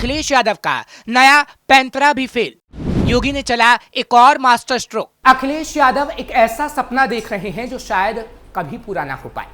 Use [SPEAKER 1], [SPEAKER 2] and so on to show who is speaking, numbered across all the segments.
[SPEAKER 1] अखिलेश यादव का नया पैंतरा भी फेल। योगी ने चला एक और मास्टर स्ट्रोक। अखिलेश यादव एक ऐसा सपना देख रहे हैं जो शायद कभी पूरा ना हो पाए,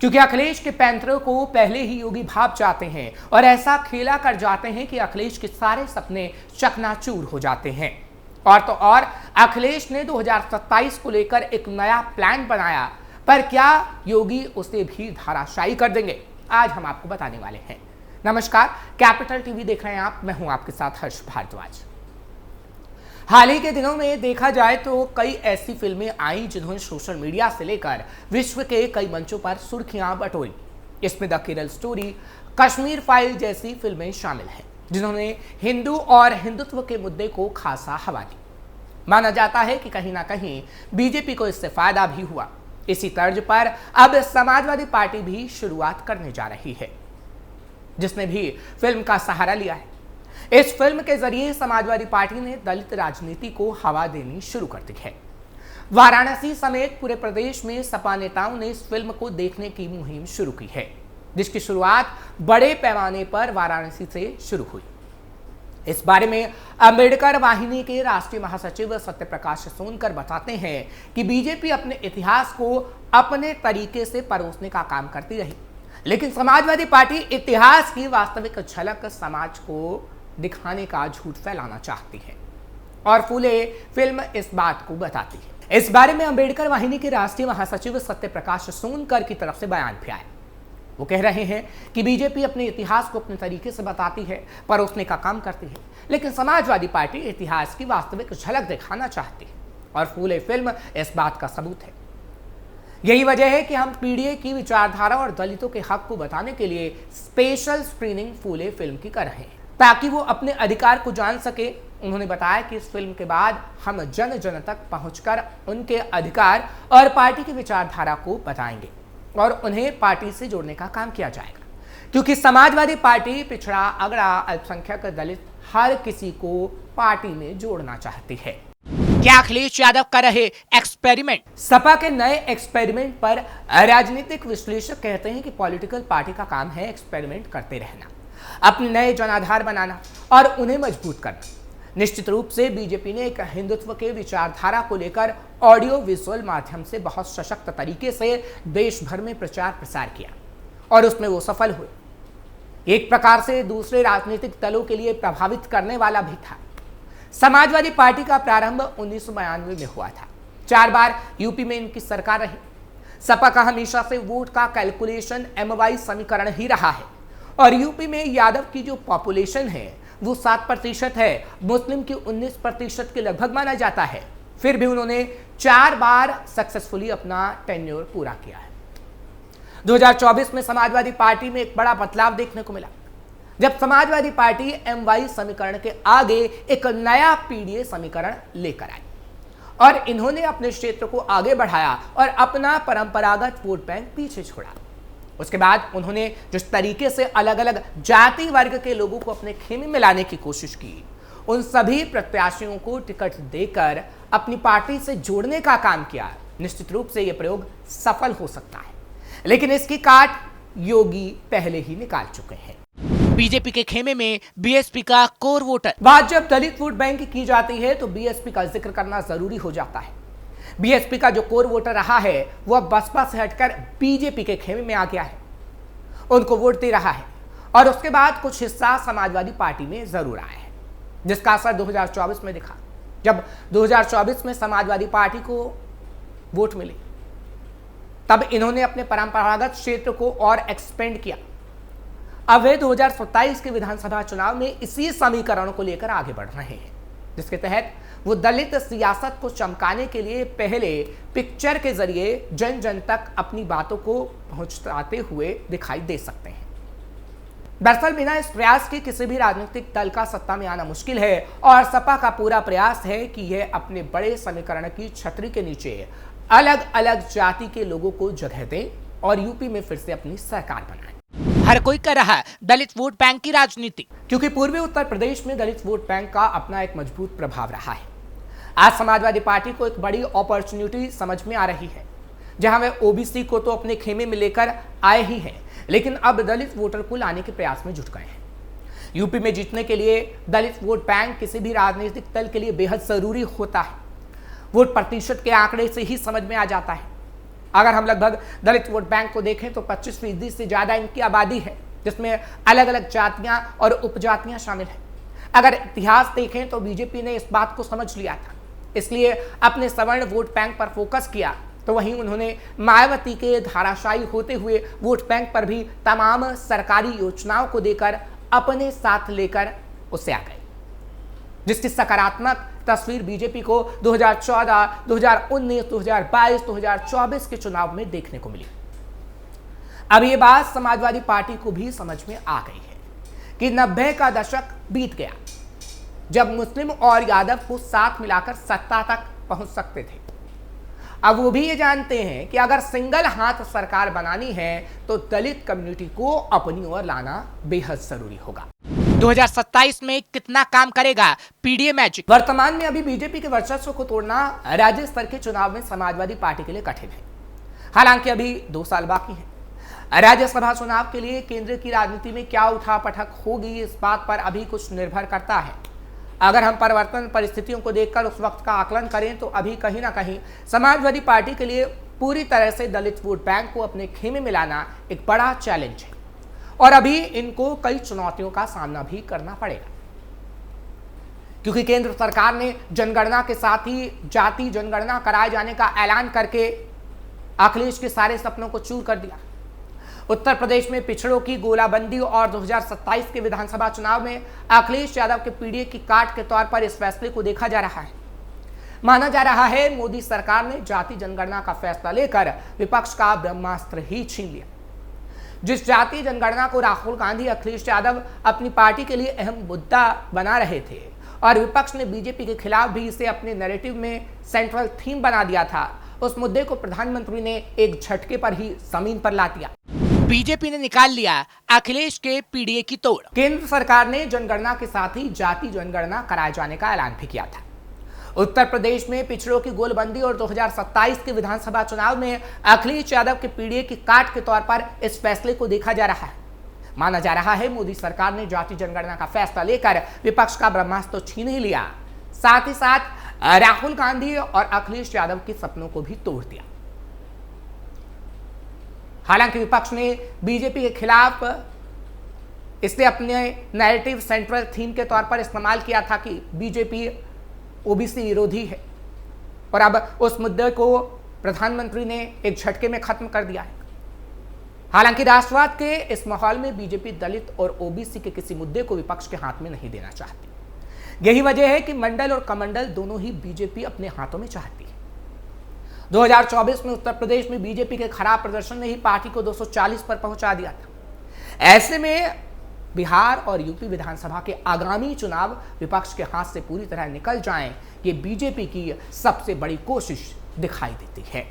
[SPEAKER 1] क्योंकि अखिलेश के पैंतरे को पहले ही योगी भाप जाते हैं और ऐसा खेला कर जाते हैं कि अखिलेश के सारे सपने चकनाचूर हो जाते हैं। और तो और अखिलेश ने 2027 को लेकर एक नया प्लान बनाया, पर क्या योगी उसे भी धराशायी कर देंगे? आज हम आपको बताने वाले हैं। नमस्कार, कैपिटल टीवी देख रहे हैं आप, मैं हूं आपके साथ हर्ष भारद्वाज। हाल ही के दिनों में देखा जाए तो कई ऐसी फिल्में आई जिन्होंने सोशल मीडिया से लेकर विश्व के कई मंचों पर सुर्खियां बटोरी। इसमें the Kerala story, Kashmir file जैसी फिल्में शामिल हैं, जिन्होंने हिंदू और हिंदुत्व के मुद्दे को खासा हवा दी। माना जाता है कि कहीं ना कहीं बीजेपी को इससे फायदा भी हुआ। इसी तर्ज पर अब समाजवादी पार्टी भी शुरुआत करने जा रही है, जिसने भी फिल्म का सहारा लिया है। इस फिल्म के जरिए समाजवादी पार्टी ने दलित राजनीति को हवा देनी शुरू कर दी है। वाराणसी समेत पूरे प्रदेश में सपा नेताओं ने इस फिल्म को देखने की मुहिम शुरू की है, जिसकी शुरुआत बड़े पैमाने पर वाराणसी से शुरू हुई। इस बारे में अंबेडकर वाहिनी के राष्ट्रीय महासचिव सत्यप्रकाश सोनकर बताते हैं कि बीजेपी अपने इतिहास को अपने तरीके से परोसने का काम करती रही, लेकिन समाजवादी पार्टी इतिहास की वास्तविक झलक समाज को दिखाने का झूठ फैलाना चाहती है, और फूले फिल्म इस बात को बताती है। इस बारे में अंबेडकर वाहिनी के राष्ट्रीय महासचिव सत्यप्रकाश सोनकर की तरफ से बयान भी आया। वो कह रहे हैं कि बीजेपी अपने इतिहास को अपने तरीके से बताती है, परोसने का काम करती है, लेकिन समाजवादी पार्टी इतिहास की वास्तविक झलक दिखाना चाहती है, और फूले फिल्म इस बात का सबूत है। यही वजह है कि हम पीडीए की विचारधारा और दलितों के हक को बताने के लिए स्पेशल स्क्रीनिंग फूले फिल्म की कर रहे हैं, ताकि वो अपने अधिकार को जान सके। उन्होंने बताया कि इस फिल्म के बाद हम जन जन तक पहुंचकर उनके अधिकार और पार्टी की विचारधारा को बताएंगे और उन्हें पार्टी से जोड़ने का काम किया जाएगा, क्योंकि समाजवादी पार्टी पिछड़ा, अगड़ा, अल्पसंख्यक, दलित हर किसी को पार्टी में जोड़ना चाहती है। क्या अखिलेश यादव कर रहे एक्सपेरिमेंट? सपा के नए एक्सपेरिमेंट पर राजनीतिक विश्लेषक कहते हैं कि पॉलिटिकल पार्टी का काम है एक्सपेरिमेंट करते रहना, अपने नए जनाधार बनाना और उन्हें मजबूत करना। निश्चित रूप से बीजेपी ने एक हिंदुत्व के विचारधारा को लेकर ऑडियो विजुअल माध्यम से बहुत सशक्त तरीके से देश भर में प्रचार प्रसार किया, और उसमें वो सफल हुए। एक प्रकार से दूसरे राजनीतिक दलों के लिए प्रभावित करने वाला भी था। समाजवादी पार्टी का प्रारंभ 1992 में हुआ था। 4 बार यूपी में इनकी सरकार रही। सपा का हमेशा से वोट का कैलकुलेशन MY समीकरण ही रहा है, और यूपी में यादव की जो पॉपुलेशन है वो 7% है, मुस्लिम की 19% के लगभग माना जाता है। फिर भी उन्होंने 4 बार सक्सेसफुली अपना टेन्योर पूरा किया है। 2024 में समाजवादी पार्टी में एक बड़ा बदलाव देखने को मिला, जब समाजवादी पार्टी MY समीकरण के आगे एक नया पीडीए समीकरण लेकर आई, और इन्होंने अपने क्षेत्र को आगे बढ़ाया और अपना परंपरागत वोट बैंक पीछे छोड़ा। उसके बाद उन्होंने जिस तरीके से अलग अलग जाति वर्ग के लोगों को अपने खेमे में लाने की कोशिश की, उन सभी प्रत्याशियों को टिकट देकर अपनी पार्टी से जोड़ने का काम किया। निश्चित रूप से यह प्रयोग सफल हो सकता है, लेकिन इसकी काट योगी पहले ही निकाल चुके हैं। बीजेपी के खेमे में बीएसपी का कोर वोटर। बात जब दलित वोट बैंक की जाती है तो बीएसपी का जिक्र करना जरूरी हो जाता है। बीएसपी का जो कोर वोटर रहा है वह बसपा से हटकर बीजेपी के खेमे में आ गया है, उनको वोट दे रहा है, और उसके बाद कुछ हिस्सा समाजवादी पार्टी में जरूर आया है, जिसका असर 2024 में दिखा। जब 2024 में समाजवादी पार्टी को वोट मिले, तब इन्होंने अपने परंपरागत क्षेत्र को और एक्सपेंड किया। अब वे 2027 के विधानसभा चुनाव में इसी समीकरण को लेकर आगे बढ़ रहे हैं, जिसके तहत वो दलित सियासत को चमकाने के लिए पहले पिक्चर के जरिए जन जन तक अपनी बातों को पहुंचाते हुए दिखाई दे सकते हैं। दरअसल बिना इस प्रयास के किसी भी राजनीतिक दल का सत्ता में आना मुश्किल है, और सपा का पूरा प्रयास है कि यह अपने बड़े समीकरण की छतरी के नीचे अलग अलग जाति के लोगों को जगह दे और यूपी में फिर से अपनी सरकार बनाए। हर कोई कर रहा है दलित वोट बैंक की राजनीति, क्योंकि पूर्वी उत्तर प्रदेश में दलित वोट बैंक का अपना एक मजबूत प्रभाव रहा है। आज समाजवादी पार्टी को एक बड़ी अपॉर्चुनिटी समझ में आ रही है, जहां वे ओबीसी को तो अपने खेमे में लेकर आए ही हैं, लेकिन अब दलित वोटर को लाने के प्रयास में जुट गए हैं। यूपी में जीतने के लिए दलित वोट बैंक किसी भी राजनीतिक दल के लिए बेहद जरूरी होता है। वोट प्रतिशत के आंकड़े से ही समझ में आ जाता है। अगर हम लगभग दलित वोट बैंक को देखें तो 25% से ज्यादा इनकी आबादी है, जिसमें अलग अलग जातियां और उपजातियां शामिल हैं। अगर इतिहास देखें तो बीजेपी ने इस बात को समझ लिया था, इसलिए अपने सवर्ण वोट बैंक पर फोकस किया। तो वहीं उन्होंने मायावती के धाराशायी होते हुए वोट बैंक पर भी तमाम सरकारी योजनाओं को देकर अपने साथ लेकर उससे आ गए, जिसकी सकारात्मक तस्वीर बीजेपी को 2014, 2019, 2022, 2024 के चुनाव में देखने को मिली। अब ये बात समाजवादी पार्टी को भी समझ में आ गई है कि 90 का दशक बीत गया, जब मुस्लिम और यादव को साथ मिलाकर सत्ता तक पहुंच सकते थे। अब वो भी ये जानते हैं कि अगर सिंगल हाथ सरकार बनानी है तो दलित कम्युनिटी को अपनी ओर लाना बेहद जरूरी होगा। 2027 में कितना काम करेगा पीडीए मैजिक? वर्तमान में अभी बीजेपी के वर्चस्व को तोड़ना राज्य स्तर के चुनाव में समाजवादी पार्टी के लिए कठिन है। हालांकि अभी 2 साल बाकी है। राज्यसभा चुनाव के लिए केंद्र की राजनीति में क्या उठापटक होगी, इस बात पर अभी कुछ निर्भर करता है। अगर हम परिवर्तन परिस्थितियों को देखकर उस वक्त का आकलन करें तो अभी कहीं ना कहीं समाजवादी पार्टी के लिए पूरी तरह से दलित वोट बैंक को अपने खेमे में लाना एक बड़ा चैलेंज है और अभी इनको कई चुनौतियों का सामना भी करना पड़ेगा, क्योंकि केंद्र सरकार ने जनगणना के साथ ही जाति जनगणना कराए जाने का ऐलान करके अखिलेश के सारे सपनों को चूर कर दिया। उत्तर प्रदेश में पिछड़ों की गोलाबंदी और 2027 के विधानसभा चुनाव में अखिलेश यादव के पीडीए की काट के तौर पर इस फैसले को देखा जा रहा है। माना जा रहा है मोदी सरकार ने जाति जनगणना का फैसला लेकर विपक्ष का ब्रह्मास्त्र ही छीन लिया। जिस जाति जनगणना को राहुल गांधी अखिलेश यादव अपनी पार्टी के लिए अहम मुद्दा बना रहे थे और विपक्ष ने बीजेपी के खिलाफ भी इसे अपने नैरेटिव में सेंट्रल थीम बना दिया था, उस मुद्दे को प्रधानमंत्री ने एक झटके पर ही जमीन पर ला दिया। बीजेपी ने निकाल लिया अखिलेश के पीडीए की तोड़। केंद्र सरकार ने जनगणना के साथ ही जाति जनगणना कराए जाने का ऐलान भी किया था। उत्तर प्रदेश में पिछड़ों की गोलबंदी और 2027 के विधानसभा चुनाव में अखिलेश यादव के पीडीए की काट के तौर पर इस फैसले को देखा जा रहा है। माना जा रहा है मोदी सरकार ने जाति जनगणना का फैसला लेकर विपक्ष का ब्रह्मास्त्र तो छीन ही लिया, साथ ही साथ राहुल गांधी और अखिलेश यादव के सपनों को भी तोड़ दिया। हालांकि विपक्ष ने बीजेपी के खिलाफ इसलिए अपने नैरेटिव सेंट्रल थीम के तौर पर इस्तेमाल किया था कि बीजेपी ओबीसी विरोधी है और अब उस मुद्दे को प्रधानमंत्री ने एक झटके में खत्म कर दिया है। हालांकि राष्ट्रवाद के इस माहौल में बीजेपी दलित और ओबीसी के किसी मुद्दे को विपक्ष के हाथ में नहीं देना चाहती। यही वजह है कि मंडल और कमंडल दोनों ही बीजेपी अपने हाथों में चाहती है। 2024 में उत्तर प्रदेश में बीजेपी के खराब प्रदर्शन ने ही पार्टी को 240 पर पहुंचा दिया था। ऐसे में बिहार और यूपी विधानसभा के आगामी चुनाव विपक्ष के हाथ से पूरी तरह निकल जाएं, ये बीजेपी की सबसे बड़ी कोशिश दिखाई देती है।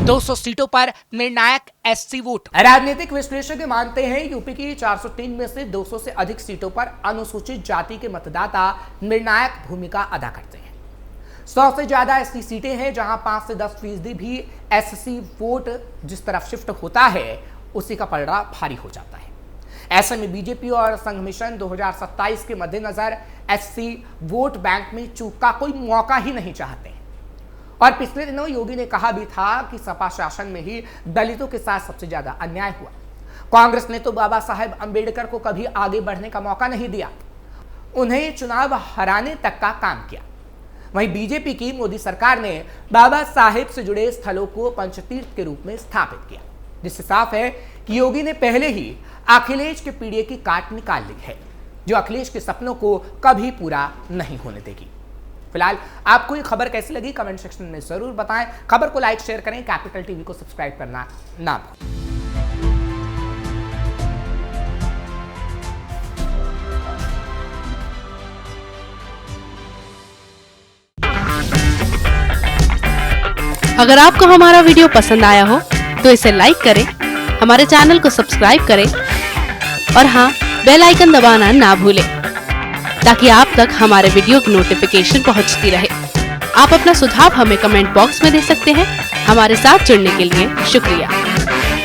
[SPEAKER 1] 200 सीटों पर निर्णायक एससी वोट। राजनीतिक विश्लेषक मानते हैं यूपी की 403 में से 200 से अधिक सीटों पर अनुसूचित जाति के मतदाता निर्णायक भूमिका अदा करते हैं। 100 से ज्यादा ऐसी सीटें हैं जहां 5 से 10% भी एससी वोट जिस तरफ शिफ्ट होता है उसी का पलड़ा भारी हो जाता है। ऐसे में बीजेपी और संघ मिशन 2027 के मद्देनजर एससी वोट बैंक में चूक का कोई मौका ही नहीं चाहते। और पिछले दिनों योगी ने कहा भी था कि सपा शासन में ही दलितों के साथ सबसे ज्यादा अन्याय हुआ। कांग्रेस ने तो बाबा साहेब अंबेडकर को कभी आगे बढ़ने का मौका नहीं दिया, उन्हें चुनाव हराने तक का काम किया। वहीं बीजेपी की मोदी सरकार ने बाबा साहेब से जुड़े स्थलों को पंचतीर्थ के रूप में स्थापित किया, जिससे साफ है कि योगी ने पहले ही अखिलेश के पीडीए की काट निकाल ली है, जो अखिलेश के सपनों को कभी पूरा नहीं होने देगी। फिलहाल आपको ये खबर कैसी लगी कमेंट सेक्शन में जरूर बताएं। खबर को लाइक शेयर करें, कैपिटल टीवी को सब्सक्राइब करना ना भूलें।
[SPEAKER 2] अगर आपको हमारा वीडियो पसंद आया हो तो इसे लाइक करें, हमारे चैनल को सब्सक्राइब करें और हाँ, बेल आइकन दबाना ना भूलें ताकि आप तक हमारे वीडियो की नोटिफिकेशन पहुंचती रहे। आप अपना सुझाव हमें कमेंट बॉक्स में दे सकते हैं। हमारे साथ जुड़ने के लिए शुक्रिया।